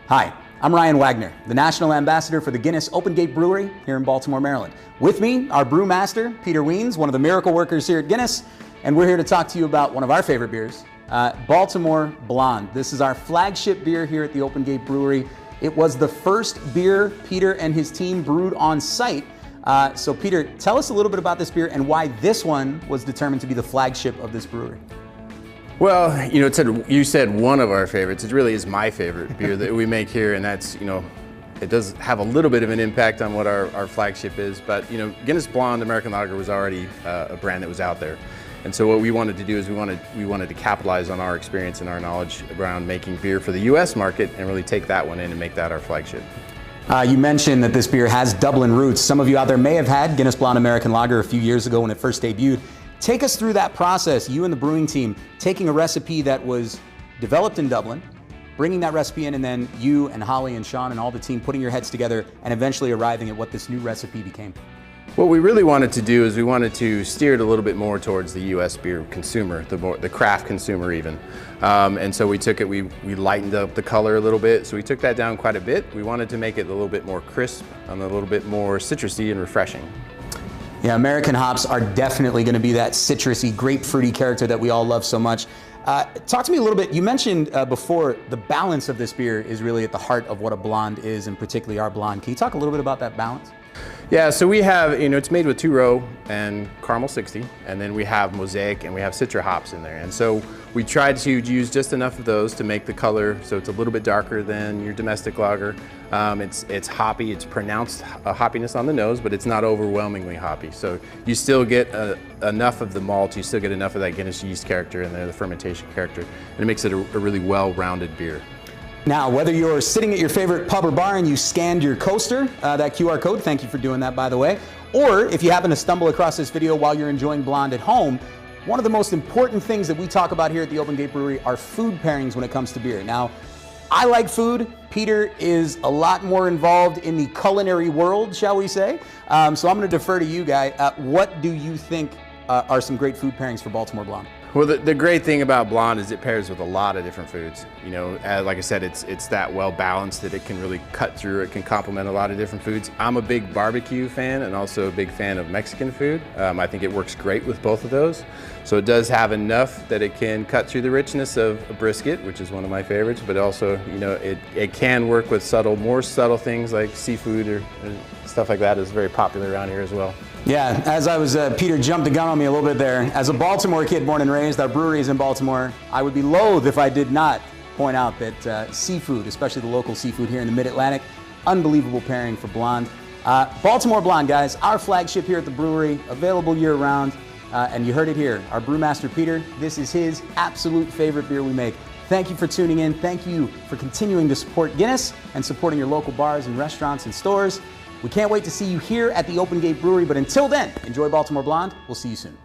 Hi, I'm Ryan Wagner, the National Ambassador for the Guinness Open Gate Brewery here in Baltimore, Maryland. With me, our brewmaster, Peter Wiens, one of the miracle workers here at Guinness, and we're here to talk to you about one of our favorite beers, Baltimore-Blonde. This is our flagship beer here at the Open Gate Brewery. It was the first beer Peter and his team brewed on site. So Peter, tell us a little bit about this beer and why this one was determined to be the flagship of this brewery. Well, you said one of our favorites. It really is my favorite beer that we make here, and that's, it does have a little bit of an impact on what our flagship is, but, Guinness Blonde American Lager was already a brand that was out there. And so what we wanted to do is we wanted to capitalize on our experience and our knowledge around making beer for the U.S. market and really take that one in and make that our flagship. You mentioned that this beer has Dublin roots. Some of you out there may have had Guinness Blonde American Lager a few years ago when it first debuted. Take us through that process, you and the brewing team, taking a recipe that was developed in Dublin, bringing that recipe in, and then you and Holly and Sean and all the team putting your heads together and eventually arriving at what this new recipe became. What we really wanted to do is we wanted to steer it a little bit more towards the U.S. beer consumer, the craft consumer even. And so we took it, we lightened up the color a little bit, so we took that down quite a bit. We wanted to make it a little bit more crisp and a little bit more citrusy and refreshing. Yeah, American hops are definitely going to be that citrusy, grapefruity character that we all love so much. Talk to me a little bit, you mentioned before the balance of this beer is really at the heart of what a blonde is, and particularly our blonde. Can you talk a little bit about that balance? Yeah, so we have, it's made with 2-row and caramel 60, and then we have mosaic and we have citra hops in there. And so we tried to use just enough of those to make the color so it's a little bit darker than your domestic lager. It's hoppy, it's pronounced hoppiness on the nose, but it's not overwhelmingly hoppy. So you still get enough of the malt, you still get enough of that Guinness yeast character in there, the fermentation character, and it makes it a really well-rounded beer. Now, whether you're sitting at your favorite pub or bar and you scanned your coaster, that QR code, thank you for doing that, by the way, or if you happen to stumble across this video while you're enjoying Blonde at home, one of the most important things that we talk about here at the Open Gate Brewery are food pairings when it comes to beer. Now, I like food. Peter is a lot more involved in the culinary world, shall we say. So I'm going to defer to you, Guy. What do you think are some great food pairings for Baltimore Blonde? Well, the great thing about Blonde is it pairs with a lot of different foods. Like I said, it's that well balanced that it can really cut through. It can complement a lot of different foods. I'm a big barbecue fan and also a big fan of Mexican food. I think it works great with both of those. So it does have enough that it can cut through the richness of a brisket, which is one of my favorites, but also, it can work with more subtle things like seafood or stuff like that is very popular around here as well. Yeah, as I was, Peter jumped the gun on me a little bit there. As a Baltimore kid born and raised, our brewery is in Baltimore. I would be loath if I did not point out that seafood, especially the local seafood here in the Mid-Atlantic, unbelievable pairing for Blonde. Baltimore Blonde, guys, our flagship here at the brewery, available year-round, and you heard it here. Our brewmaster, Peter, this is his absolute favorite beer we make. Thank you for tuning in. Thank you for continuing to support Guinness and supporting your local bars and restaurants and stores. We can't wait to see you here at the Open Gate Brewery, but until then, enjoy Baltimore Blonde. We'll see you soon.